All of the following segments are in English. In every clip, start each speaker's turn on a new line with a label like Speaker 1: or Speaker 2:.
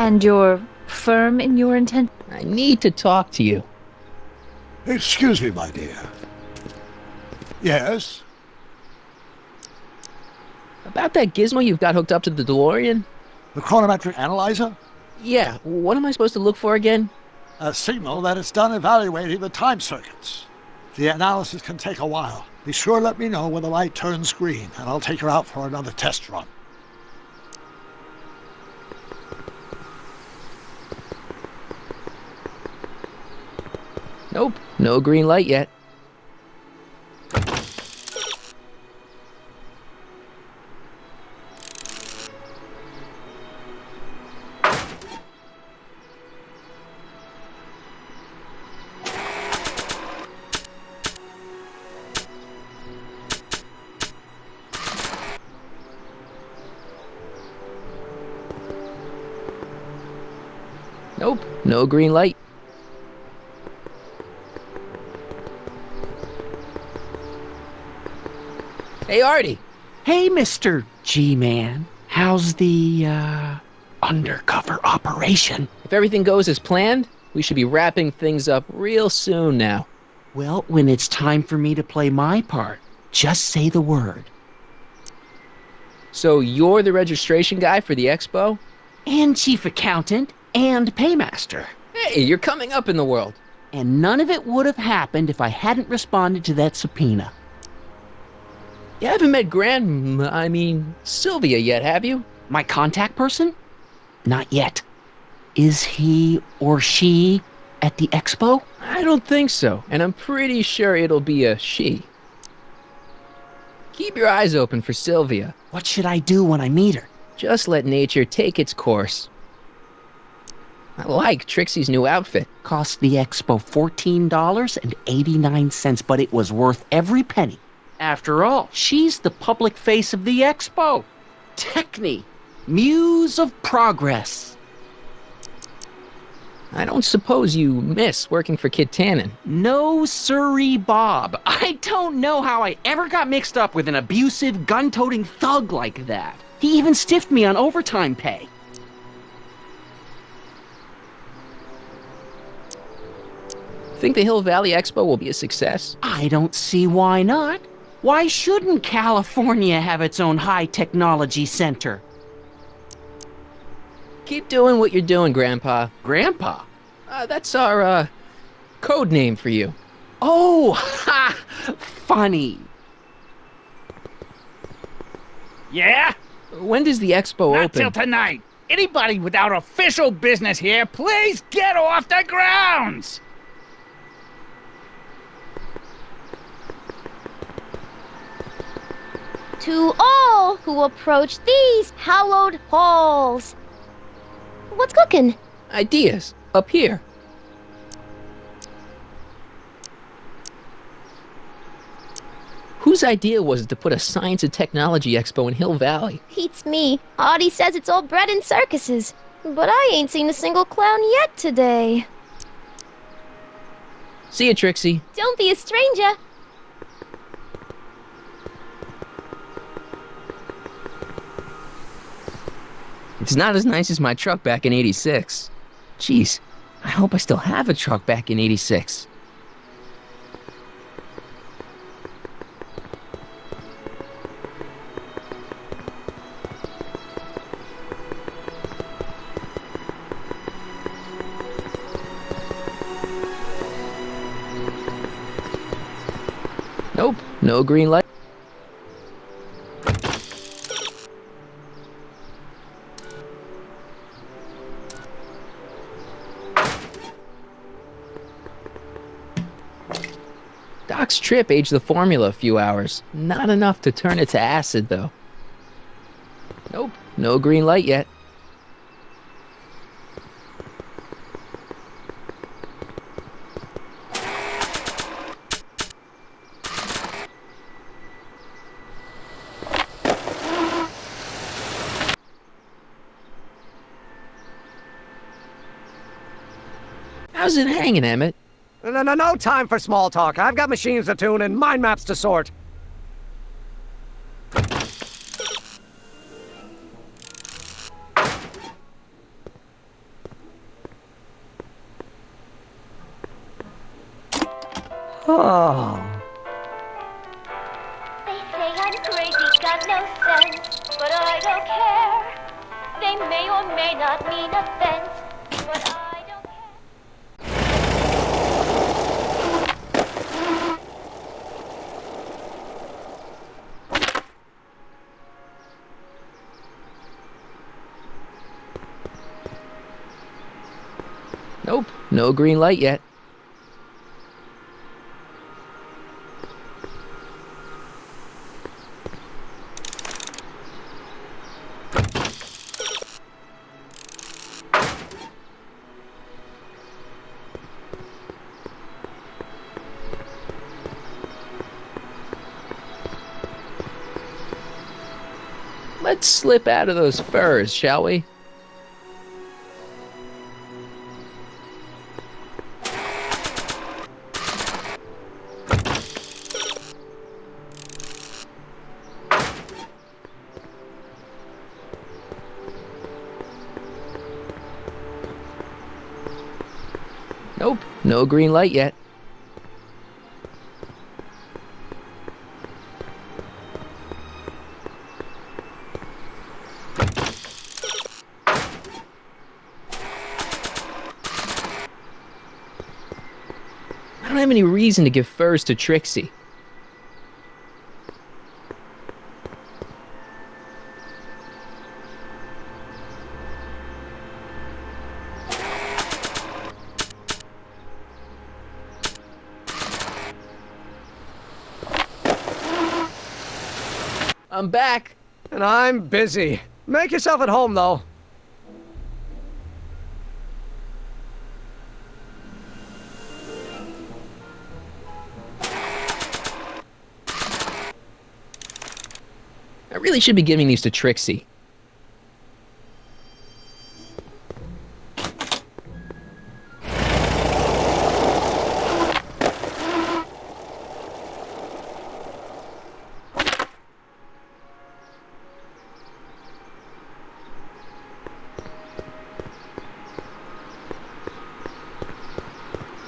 Speaker 1: And you're firm in your intent?
Speaker 2: I need to talk to you.
Speaker 3: Excuse me, my dear. Yes?
Speaker 2: About that gizmo you've got hooked up to the DeLorean?
Speaker 3: The chronometric analyzer?
Speaker 2: Yeah, what am I supposed to look for again?
Speaker 3: A signal that it's done evaluating the time circuits. The analysis can take a while. Be sure to let me know when the light turns green, and I'll take her out for another test run.
Speaker 2: Nope, no green light yet. Nope, no green light. Hey, Artie.
Speaker 4: Hey, Mr. G-Man. How's the, undercover operation?
Speaker 2: If everything goes as planned, we should be wrapping things up real soon now.
Speaker 4: Well, when it's time for me to play my part, just say the word.
Speaker 2: So you're the registration guy for the expo?
Speaker 4: And chief accountant and paymaster.
Speaker 2: Hey, you're coming up in the world.
Speaker 4: And none of it would have happened if I hadn't responded to that subpoena.
Speaker 2: You haven't met Sylvia yet, have you?
Speaker 4: My contact person? Not yet. Is he or she at the expo?
Speaker 2: I don't think so, and I'm pretty sure it'll be a she. Keep your eyes open for Sylvia.
Speaker 4: What should I do when I meet her?
Speaker 2: Just let nature take its course. I like Trixie's new outfit.
Speaker 4: Cost the expo $14.89, but it was worth every penny. After all, she's the public face of the expo. Techne, muse of progress.
Speaker 2: I don't suppose you miss working for Kit Tannen.
Speaker 4: No siree, Bob. I don't know how I ever got mixed up with an abusive, gun-toting thug like that. He even stiffed me on overtime pay.
Speaker 2: Think the Hill Valley Expo will be a success?
Speaker 4: I don't see why not. Why shouldn't California have its own high-technology center?
Speaker 2: Keep doing what you're doing, Grandpa.
Speaker 4: Grandpa?
Speaker 2: That's our, code name for you.
Speaker 4: Oh, ha! Funny.
Speaker 5: Yeah?
Speaker 2: When does the expo
Speaker 5: Not
Speaker 2: open?
Speaker 5: till tonight. Anybody without official business here, please get off the grounds!
Speaker 6: To all who approach these hallowed halls. What's cooking?
Speaker 2: Ideas. Up here. Whose idea was it to put a science and technology expo in Hill Valley?
Speaker 6: Beats me. Audie says it's all bred in circuses. But I ain't seen a single clown yet today.
Speaker 2: See you, Trixie.
Speaker 6: Don't be a stranger.
Speaker 2: It's not as nice as my truck back in '86. Jeez, I hope I still have a truck back in '86. Nope, no green light. Doc's trip aged the formula a few hours. Not enough to turn it to acid, though. Nope, no green light yet. How's it hanging, Emmett?
Speaker 7: No time for small talk. I've got machines to tune and mind maps to sort. Oh.
Speaker 8: They say I'm crazy, got no sense, but I don't care. They may or may not mean offense, but I don't care.
Speaker 2: Nope, no green light yet. Let's slip out of those furs, shall we? Nope, no green light yet. I don't have any reason to give furs to Trixie. I'm back.
Speaker 7: And I'm busy. Make yourself at home, though.
Speaker 2: I really should be giving these to Trixie.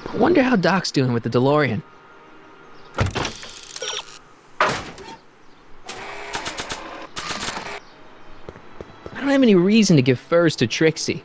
Speaker 2: I wonder how Doc's doing with the DeLorean. I don't have any reason to give furs to Trixie.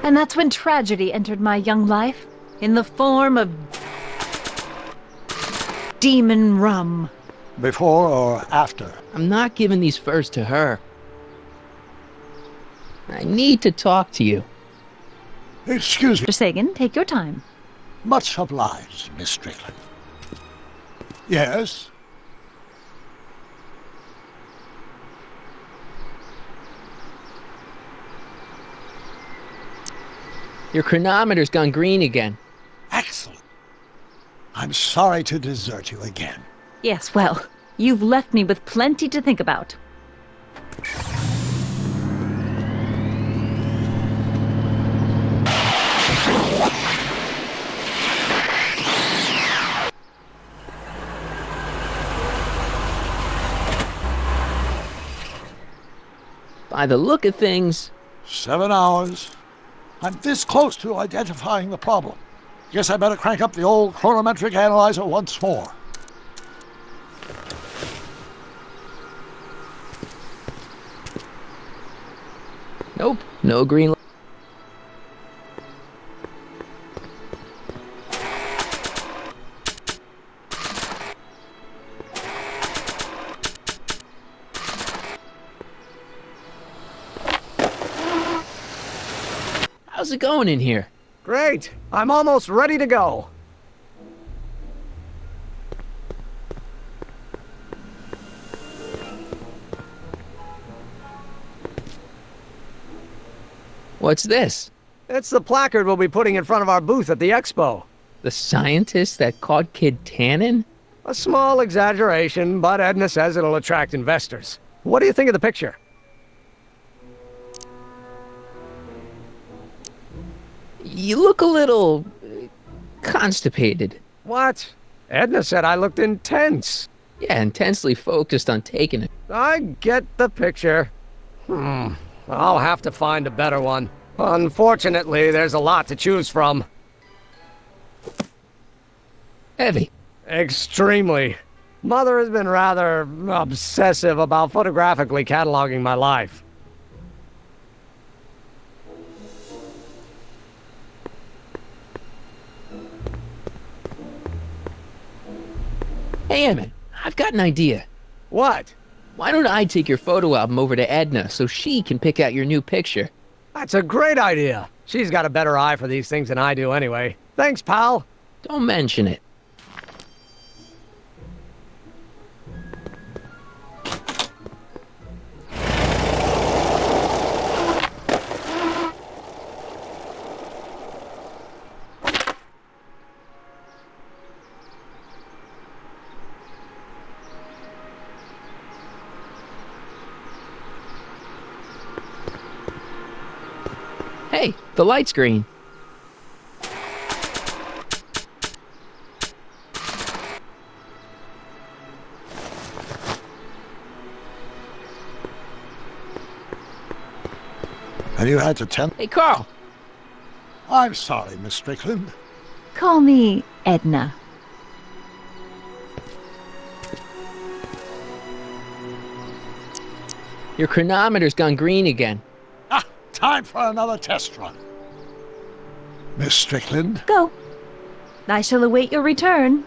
Speaker 1: And that's when tragedy entered my young life, in the form of demon rum.
Speaker 3: Before or after?
Speaker 2: I'm not giving these furs to her. I need to talk to you.
Speaker 3: Excuse me.
Speaker 1: Mr. Sagan, take your time.
Speaker 3: Much obliged, Miss Strickland. Yes?
Speaker 2: Your chronometer's gone green again.
Speaker 3: Excellent. I'm sorry to desert you again.
Speaker 1: Yes, well, you've left me with plenty to think about.
Speaker 2: By the look of things,
Speaker 3: 7 hours. I'm this close to identifying the problem. Guess I better crank up the old chronometric analyzer once more.
Speaker 2: nope, no green light. How's it going in here?
Speaker 7: Great. I'm almost ready to go.
Speaker 2: What's this?
Speaker 7: It's the placard we'll be putting in front of our booth at the expo.
Speaker 2: The scientist that caught Kid Tannen?
Speaker 7: A small exaggeration, but Edna says it'll attract investors. What do you think of the picture?
Speaker 2: You look a little constipated.
Speaker 7: What? Edna said I looked intense.
Speaker 2: Yeah, intensely focused on taking it.
Speaker 7: I get the picture. I'll have to find a better one. Unfortunately, there's a lot to choose from.
Speaker 2: Heavy.
Speaker 7: Extremely. Mother has been rather obsessive about photographically cataloging my life.
Speaker 2: Hey, Emmett, I've got an idea.
Speaker 7: What?
Speaker 2: Why don't I take your photo album over to Edna so she can pick out your new picture?
Speaker 7: That's a great idea. She's got a better eye for these things than I do anyway. Thanks, pal.
Speaker 2: Don't mention it. Hey, the light's green.
Speaker 3: And you had to tell...
Speaker 2: Hey, Carl.
Speaker 3: I'm sorry, Miss Strickland.
Speaker 1: Call me Edna.
Speaker 2: Your chronometer's gone green again.
Speaker 3: Ah, time for another test run. Miss Strickland?
Speaker 1: Go. I shall await your return.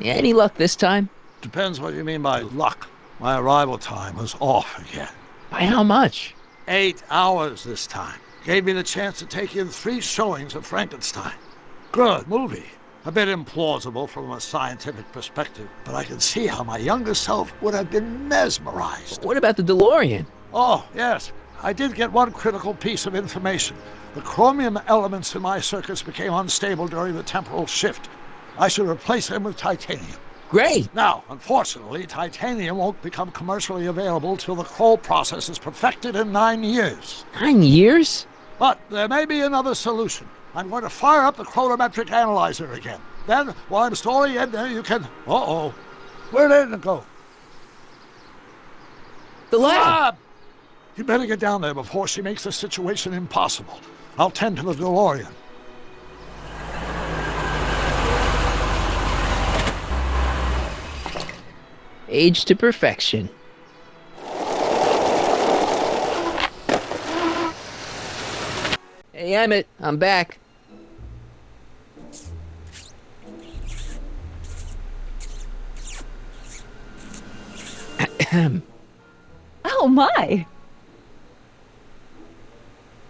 Speaker 2: Any luck this time?
Speaker 3: Depends what you mean by luck. My arrival time was off again.
Speaker 2: By how much?
Speaker 3: 8 hours this time. Gave me the chance to take in 3 showings of Frankenstein. Good movie. A bit implausible from a scientific perspective, but I can see how my younger self would have been mesmerized.
Speaker 2: What about the DeLorean?
Speaker 3: Oh, yes. I did get one critical piece of information. The chromium elements in my circuits became unstable during the temporal shift. I should replace them with titanium.
Speaker 2: Great.
Speaker 3: Now, unfortunately, titanium won't become commercially available till the Kroll process is perfected in 9 years.
Speaker 2: 9 years?
Speaker 3: But there may be another solution. I'm going to fire up the chronometric analyzer again. Then, while I'm storing it there, you can... Uh-oh. Where did it go?
Speaker 2: The lab.
Speaker 3: Lab! You better get down there before she makes the situation impossible. I'll tend to the DeLorean.
Speaker 2: Age to perfection. Hey, Emmett, I'm back.
Speaker 1: Oh my!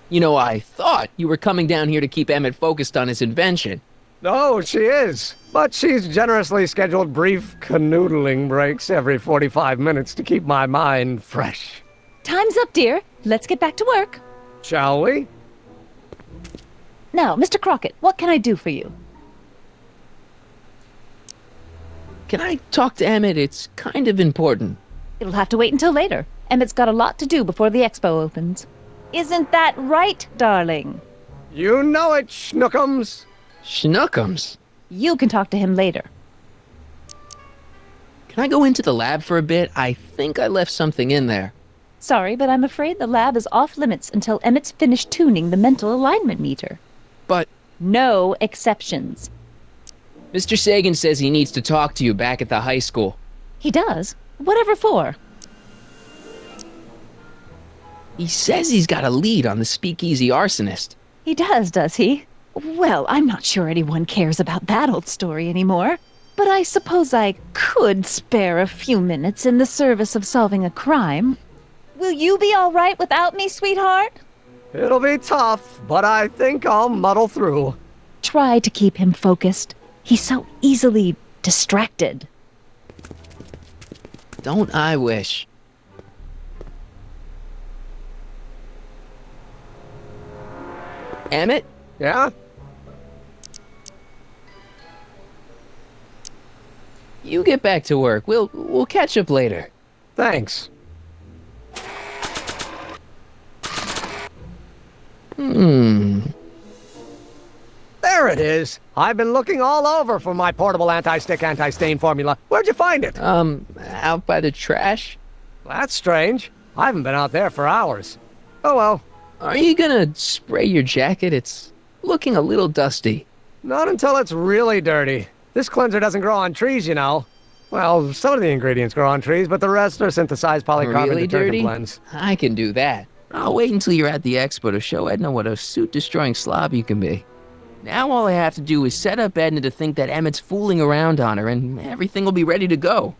Speaker 2: You know, I thought you were coming down here to keep Emmett focused on his invention.
Speaker 7: Oh, she is. But she's generously scheduled brief canoodling breaks every 45 minutes to keep my mind fresh.
Speaker 1: Time's up, dear. Let's get back to work.
Speaker 7: Shall we?
Speaker 1: Now, Mr. Crockett, what can I do for you?
Speaker 2: Can I talk to Emmett? It's kind of important.
Speaker 1: It'll have to wait until later. Emmett's got a lot to do before the expo opens. Isn't that right, darling?
Speaker 7: You know it, Schnookums.
Speaker 2: Schnookums.
Speaker 1: You can talk to him later.
Speaker 2: Can I go into the lab for a bit? I think I left something in there.
Speaker 1: Sorry, but I'm afraid the lab is off limits until Emmett's finished tuning the mental alignment meter.
Speaker 2: But
Speaker 1: No exceptions.
Speaker 2: Mr. Sagan says he needs to talk to you back at the high school.
Speaker 1: He does? Whatever for?
Speaker 2: He says he's got a lead on the speakeasy arsonist.
Speaker 1: He does he? Well, I'm not sure anyone cares about that old story anymore. But I suppose I could spare a few minutes in the service of solving a crime. Will you be all right without me, sweetheart?
Speaker 7: It'll be tough, but I think I'll muddle through.
Speaker 1: Try to keep him focused. He's so easily distracted.
Speaker 2: Don't I wish? Emmett?
Speaker 7: Yeah?
Speaker 2: You get back to work. We'll catch up later.
Speaker 7: Thanks. There it is. I've been looking all over for my portable anti-stick, anti-stain formula. Where'd you find it?
Speaker 2: Out by the trash?
Speaker 7: That's strange. I haven't been out there for hours. Oh well.
Speaker 2: Are you gonna spray your jacket? It's looking a little dusty.
Speaker 7: Not until it's really dirty. This cleanser doesn't grow on trees, you know. Well, some of the ingredients grow on trees, but the rest are synthesized polycarbonate
Speaker 2: Really
Speaker 7: detergent
Speaker 2: dirty?
Speaker 7: blends.
Speaker 2: I can do that. I'll wait until you're at the expo to show Edna what a suit-destroying slob you can be. Now all I have to do is set up Edna to think that Emmett's fooling around on her, and everything will be ready to go.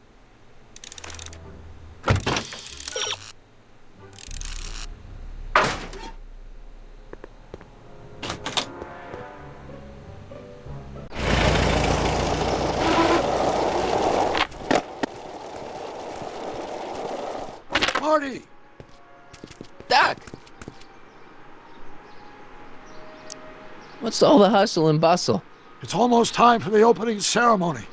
Speaker 3: Marty!
Speaker 2: Doc! What's all the hustle and bustle?
Speaker 3: It's almost time for the opening ceremony.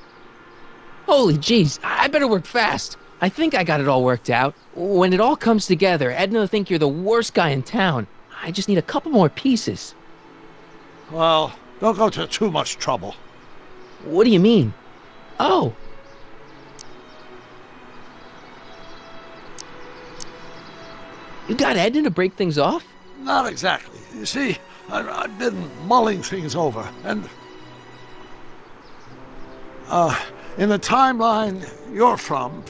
Speaker 2: Holy jeez, I better work fast. I think I got it all worked out. When it all comes together, Edna will think you're the worst guy in town. I just need a couple more pieces.
Speaker 3: Well, don't go to too much trouble.
Speaker 2: What do you mean? Oh. You got Edna to break things off?
Speaker 3: Not exactly. You see, I've been mulling things over, and in the timeline you're from,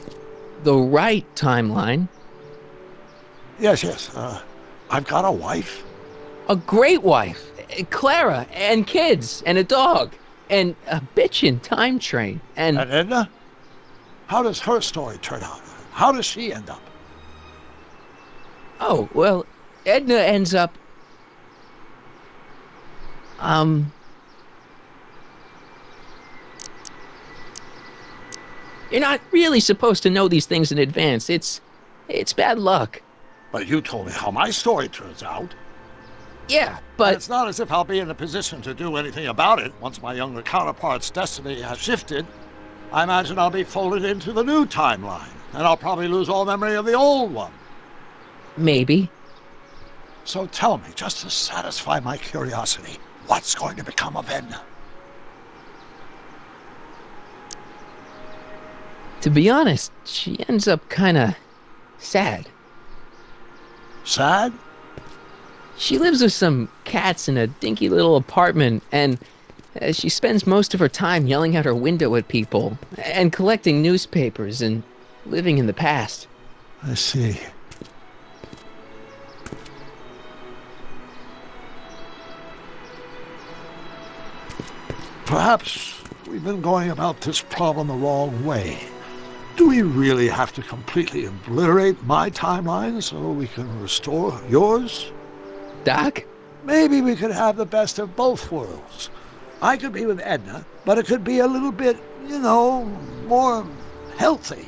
Speaker 2: The right timeline.
Speaker 3: yes, I've got a wife.
Speaker 2: A great wife. Clara, and kids, and a dog, and a bitchin' time train,
Speaker 3: And Edna? How does her story turn out? How does she end up?
Speaker 2: Oh, well, Edna ends up... You're not really supposed to know these things in advance. It's bad luck.
Speaker 3: But you told me how my story turns out.
Speaker 2: Yeah,
Speaker 3: And
Speaker 2: but...
Speaker 3: it's not as if I'll be in a position to do anything about it once my younger counterpart's destiny has shifted. I imagine I'll be folded into the new timeline, and I'll probably lose all memory of the old one.
Speaker 2: Maybe.
Speaker 3: So tell me, just to satisfy my curiosity, what's going to become of Edna?
Speaker 2: To be honest, she ends up kinda sad.
Speaker 3: Sad?
Speaker 2: She lives with some cats in a dinky little apartment, and she spends most of her time yelling out her window at people, and collecting newspapers, and living in the past.
Speaker 3: I see. Perhaps we've been going about this problem the wrong way. Do we really have to completely obliterate my timeline so we can restore yours?
Speaker 2: Doc?
Speaker 3: Maybe we could have the best of both worlds. I could be with Edna, but it could be a little bit, more healthy.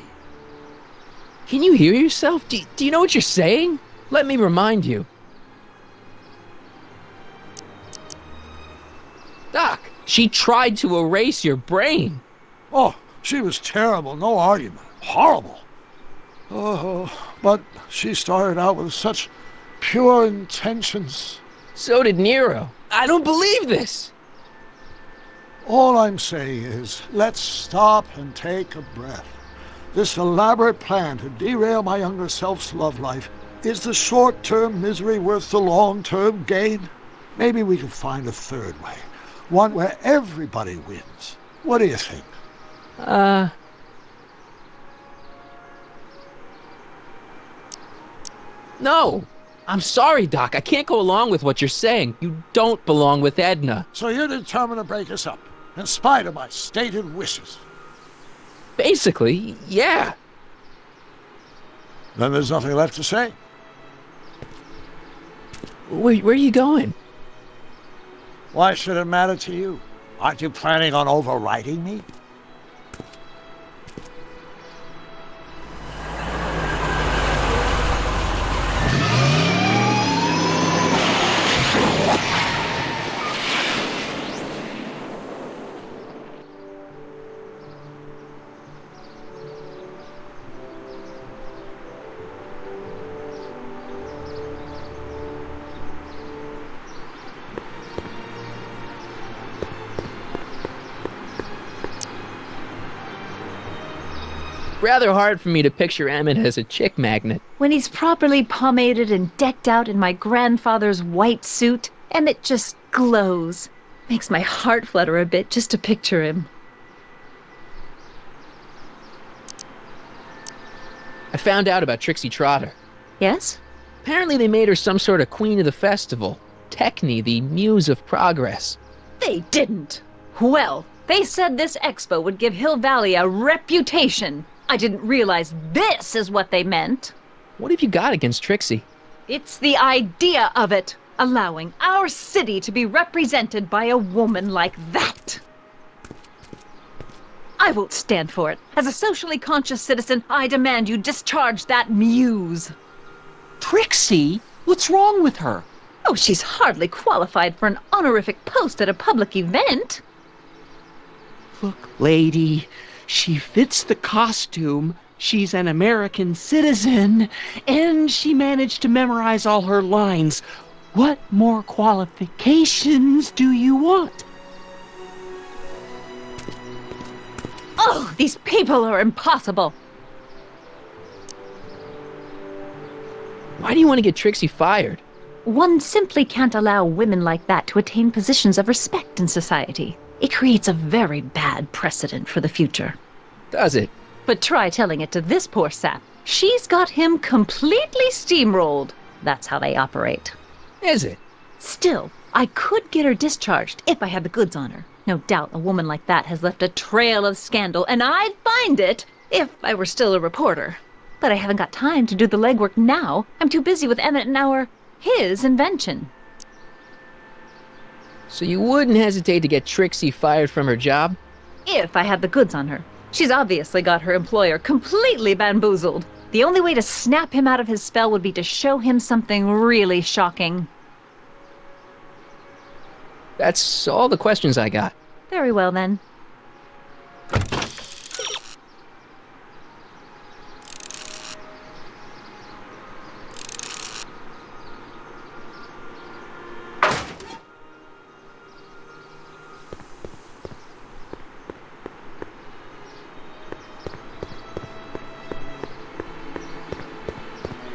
Speaker 2: Can you hear yourself? Do you know what you're saying? Let me remind you. Doc, she tried to erase your brain.
Speaker 3: Oh, she was terrible, no argument. Horrible. Oh, but she started out with such pure intentions.
Speaker 2: So did Nero. I don't believe this.
Speaker 3: All I'm saying is, let's stop and take a breath. This elaborate plan to derail my younger self's love life, is the short-term misery worth the long-term gain? Maybe we could find a third way. One where everybody wins. What do you think?
Speaker 2: No. I'm sorry, Doc. I can't go along with what you're saying. You don't belong with Edna.
Speaker 3: So you're determined to break us up, in spite of my stated wishes.
Speaker 2: Basically, yeah.
Speaker 3: Then there's nothing left to say.
Speaker 2: Where are you going?
Speaker 3: Why should it matter to you? Aren't you planning on overriding me?
Speaker 2: rather hard for me to picture Emmett as a chick magnet.
Speaker 1: When he's properly pomaded and decked out in my grandfather's white suit, Emmett just glows. Makes my heart flutter a bit just to picture him.
Speaker 2: I found out about Trixie Trotter.
Speaker 1: Yes?
Speaker 2: Apparently they made her some sort of queen of the festival. Techne, the muse of progress.
Speaker 1: They didn't. Well, they said this expo would give Hill Valley a reputation. I didn't realize this is what they meant.
Speaker 2: What have you got against Trixie?
Speaker 1: It's the idea of it. Allowing our city to be represented by a woman like that. I won't stand for it. As a socially conscious citizen, I demand you discharge that muse.
Speaker 4: Trixie? What's wrong with her?
Speaker 1: Oh, she's hardly qualified for an honorific post at a public event.
Speaker 4: Look, lady, she fits the costume. She's an American citizen, and she managed to memorize all her lines. What more qualifications do you want?
Speaker 1: Oh, these people are impossible.
Speaker 2: Why do you want to get Trixie fired?
Speaker 1: One simply can't allow women like that to attain positions of respect in society. It creates a very bad precedent for the future.
Speaker 2: Does it?
Speaker 1: But try telling it to this poor sap. She's got him completely steamrolled. That's how they operate.
Speaker 2: Is it?
Speaker 1: Still, I could get her discharged if I had the goods on her. No doubt a woman like that has left a trail of scandal, and I'd find it if I were still a reporter. But I haven't got time to do the legwork now. I'm too busy with Emmett and his invention.
Speaker 2: So you wouldn't hesitate to get Trixie fired from her job?
Speaker 1: If I had the goods on her. She's obviously got her employer completely bamboozled. The only way to snap him out of his spell would be to show him something really shocking.
Speaker 2: That's all the questions I got.
Speaker 1: Very well, then.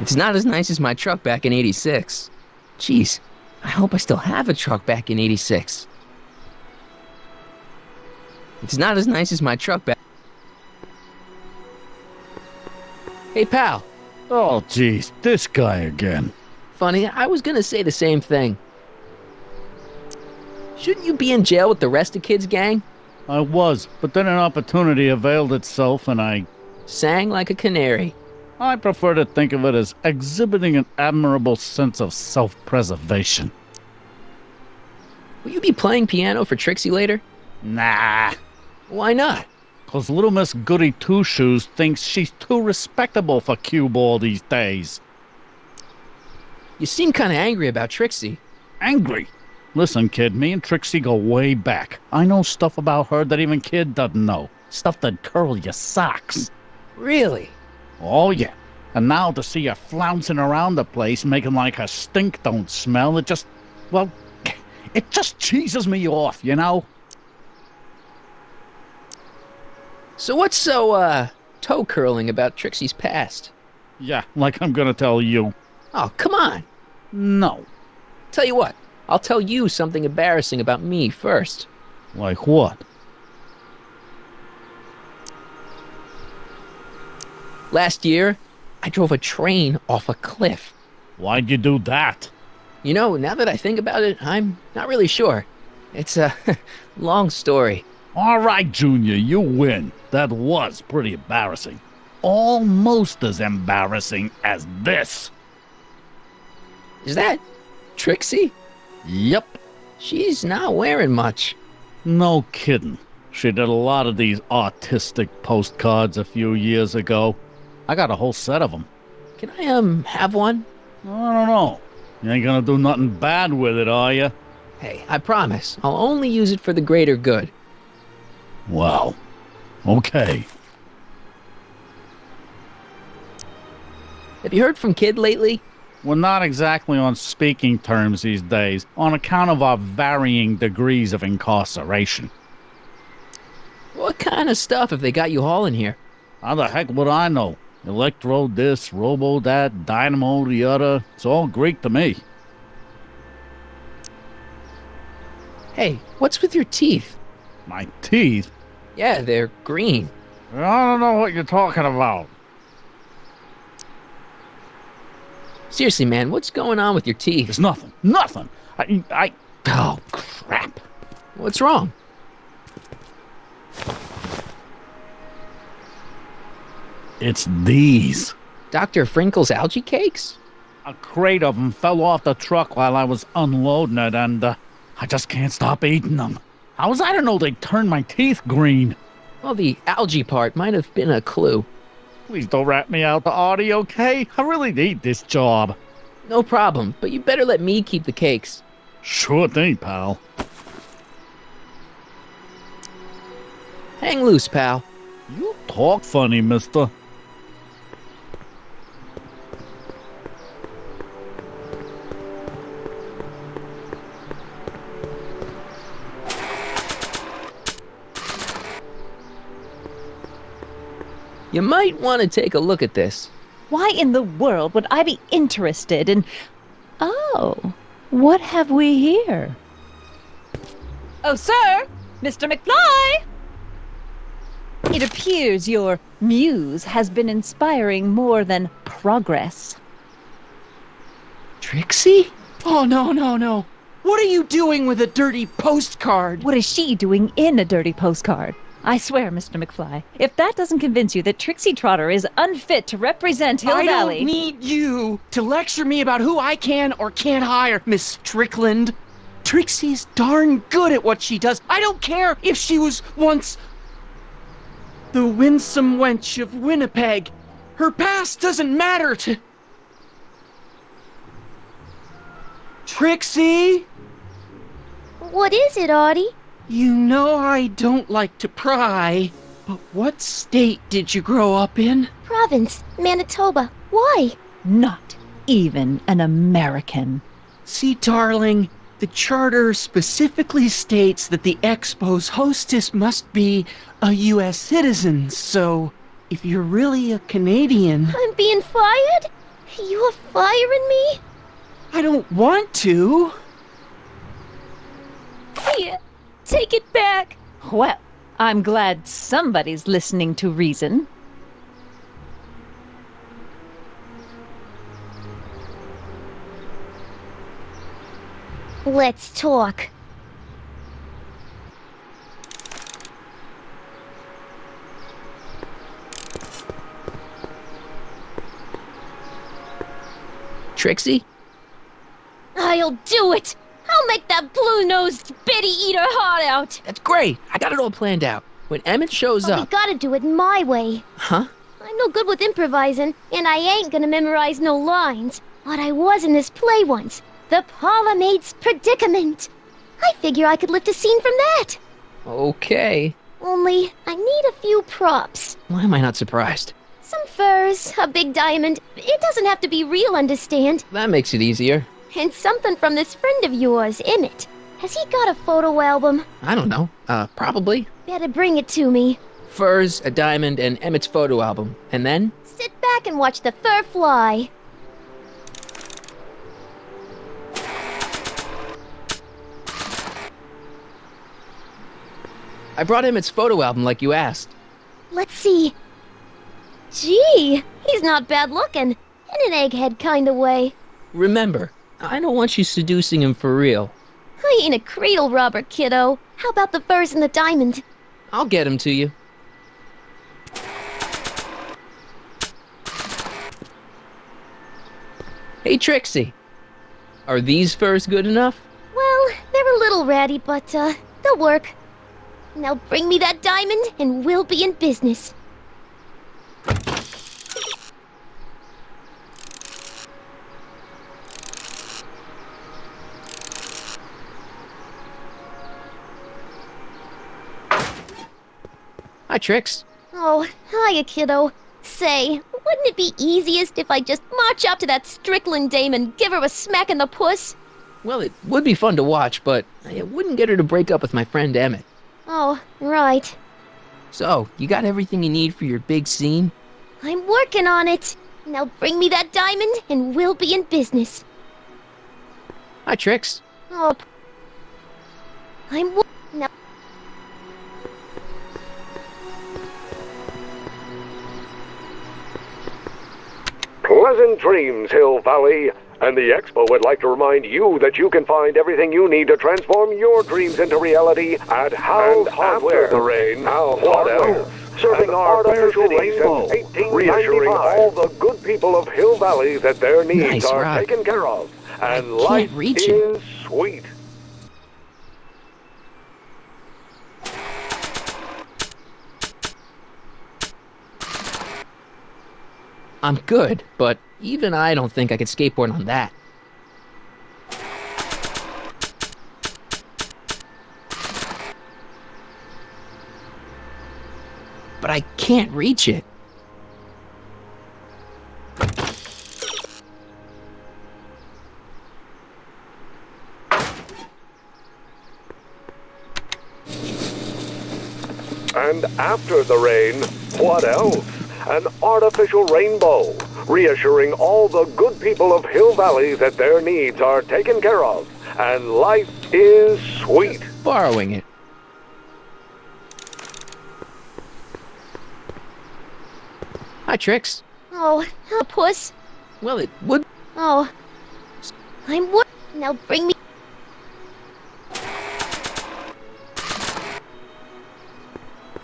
Speaker 2: It's not as nice as my truck back in '86. Jeez, I hope I still have a truck back in '86. It's not as nice as my truck back. Hey, pal.
Speaker 5: Oh, geez, this guy again.
Speaker 2: Funny, I was gonna say the same thing. Shouldn't you be in jail with the rest of Kid's gang?
Speaker 5: I was, but then an opportunity availed itself and I
Speaker 2: Sang like a canary.
Speaker 5: prefer to think of it as exhibiting an admirable sense of self-preservation.
Speaker 2: Will you be playing piano for Trixie later?
Speaker 5: Nah,
Speaker 2: Why not?
Speaker 5: 'cause little Miss Goody Two-Shoes thinks she's too respectable for cue ball these days.
Speaker 2: You seem kinda angry about Trixie.
Speaker 5: Angry. Listen, kid, me and Trixie go way back. I know stuff about her that even Kid doesn't know. Stuff that'd curl your socks.
Speaker 2: Really?
Speaker 5: Oh, yeah. And now to see her flouncing around the place, making like her stink don't smell, it just cheeses me off, you know?
Speaker 2: So what's so, toe-curling about Trixie's past?
Speaker 5: Yeah, like I'm gonna tell you.
Speaker 2: Oh, come on.
Speaker 5: No.
Speaker 2: Tell you what, I'll tell you something embarrassing about me first.
Speaker 5: Like what?
Speaker 2: Last year, I drove a train off a cliff.
Speaker 5: Why'd you do that?
Speaker 2: You know, now that I think about it, I'm not really sure. It's a long story.
Speaker 5: All right, Junior, you win. That was pretty embarrassing. Almost as embarrassing as this.
Speaker 2: Is that Trixie?
Speaker 5: Yep.
Speaker 2: She's not wearing much.
Speaker 5: No kidding. She did a lot of these artistic postcards a few years ago. I got a whole set of them.
Speaker 2: Can I, have one?
Speaker 5: I don't know. You ain't gonna do nothing bad with it, are you?
Speaker 2: Hey, I promise. I'll only use it for the greater good.
Speaker 5: Well, okay.
Speaker 2: Have you heard from Kid lately?
Speaker 5: We're not exactly on speaking terms these days, on account of our varying degrees of incarceration.
Speaker 2: What kind of stuff have they got you hauling here?
Speaker 5: How the heck would I know? Electro this, robo that, dynamo the other. It's all Greek to me.
Speaker 2: Hey, what's with your teeth?
Speaker 5: My teeth?
Speaker 2: Yeah, they're green.
Speaker 5: I don't know what you're talking about.
Speaker 2: Seriously, man, what's going on with your teeth?
Speaker 5: It's nothing. Nothing. Oh, crap.
Speaker 2: What's wrong?
Speaker 5: It's these.
Speaker 2: Dr. Frinkle's algae cakes?
Speaker 5: A crate of them fell off the truck while I was unloading it, and I just can't stop eating them. How was I to know they'd turn my teeth green?
Speaker 2: Well, the algae part might have been a clue.
Speaker 5: Please don't rat me out to Audie, okay? I really need this job.
Speaker 2: No problem, but you better let me keep the cakes.
Speaker 5: Sure thing, pal.
Speaker 2: Hang loose, pal.
Speaker 5: You talk funny, mister.
Speaker 2: You might want to take a look at this.
Speaker 1: Why in the world would I be interested in... Oh, what have we here? Oh, sir! Mr. McFly! It appears your muse has been inspiring more than progress.
Speaker 4: Trixie? Oh, no. What are you doing with a dirty postcard?
Speaker 1: What is she doing in a dirty postcard? I swear, Mr. McFly, if that doesn't convince you that Trixie Trotter is unfit to represent Hill Valley...
Speaker 4: I don't need you to lecture me about who I can or can't hire, Miss Strickland. Trixie's darn good at what she does. I don't care if she was once the winsome wench of Winnipeg. Her past doesn't matter to... Trixie?
Speaker 6: What is it, Audie?
Speaker 4: You know I don't like to pry, but what state did you grow up in?
Speaker 6: Province, Manitoba. Why?
Speaker 1: Not even an American.
Speaker 4: See, darling, the charter specifically states that the Expo's hostess must be a U.S. citizen, so if you're really a Canadian...
Speaker 6: I'm being fired? You're firing me?
Speaker 4: I don't want to.
Speaker 6: Here, take it back.
Speaker 1: Well, I'm glad somebody's listening to reason.
Speaker 6: Let's talk.
Speaker 2: Trixie?
Speaker 6: I'll do it. I'll make that blue-nosed Betty eat her heart out.
Speaker 2: That's great. I got it all planned out. When Emmett shows
Speaker 6: But we
Speaker 2: up...
Speaker 6: gotta do it my way.
Speaker 2: Huh?
Speaker 6: I'm no good with improvising, and I ain't gonna memorize no lines. But I was in this play once. The Parlourmaid's Predicament. I figure I could lift a scene from that.
Speaker 2: Okay.
Speaker 6: Only, I need a few props.
Speaker 2: Why am I not surprised?
Speaker 6: Some furs, a big diamond. It doesn't have to be real, understand?
Speaker 2: That makes it easier.
Speaker 6: And something from this friend of yours, Emmett. Has he got a photo album?
Speaker 2: I don't know. Probably.
Speaker 6: Better bring it to me.
Speaker 2: Furs, a diamond, and Emmett's photo album. And then?
Speaker 6: Sit back and watch the fur fly.
Speaker 2: I brought Emmett's photo album like you asked.
Speaker 6: Let's see. Gee, he's not bad looking. In an egghead kind of way.
Speaker 2: Remember, I don't want you seducing him for real.
Speaker 6: I ain't a cradle robber, kiddo. How about the furs and the diamond?
Speaker 2: I'll get him to you. Hey, Trixie. Are these furs good enough?
Speaker 6: Well, they're a little ratty, but, they'll work. Now bring me that diamond, and we'll be in business.
Speaker 2: Hi, Trix.
Speaker 6: Oh, hiya, kiddo. Say, wouldn't it be easiest if I just march up to that Strickland dame and give her a smack in the puss?
Speaker 2: Well, it would be fun to watch, but it wouldn't get her to break up with my friend Emmett.
Speaker 6: Oh, right.
Speaker 2: So, you got everything you need for your big scene?
Speaker 6: I'm working on it. Now bring me that diamond and we'll be in business.
Speaker 2: Hi, Trix.
Speaker 6: Oh, now.
Speaker 9: Pleasant dreams, Hill Valley. And the Expo would like to remind you that you can find everything you need to transform your dreams into reality at Howl's Hardware. After the rain, Howl's Hardware. Serving our artificial rainbow, reassuring all the good people of Hill Valley that their needs
Speaker 2: Nice
Speaker 9: are
Speaker 2: rock.
Speaker 9: taken care of. And
Speaker 2: can't
Speaker 9: life
Speaker 2: reach it.
Speaker 9: is sweet.
Speaker 2: I'm good, but even I don't think I could skateboard on that. But I can't reach it.
Speaker 9: And after the rain, what else? An artificial rainbow, reassuring all the good people of Hill Valley that their needs are taken care of, and life is sweet.
Speaker 2: Borrowing it. Hi, Trix.
Speaker 6: Oh, puss.
Speaker 2: Well, it would.
Speaker 6: Oh, now bring me.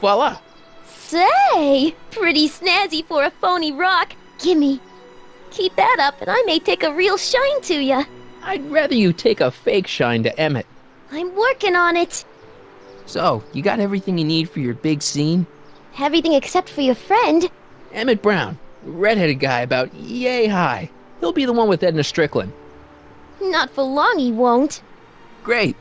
Speaker 2: Voila!
Speaker 6: Say, pretty snazzy for a phony rock. Gimme. Keep that up and I may take a real shine to ya.
Speaker 2: I'd rather you take a fake shine to Emmett.
Speaker 6: I'm working on it.
Speaker 2: So, you got everything you need for your big scene?
Speaker 6: Everything except for your friend.
Speaker 2: Emmett Brown, redheaded guy about yay high. He'll be the one with Edna Strickland.
Speaker 6: Not for long he won't.
Speaker 2: Great.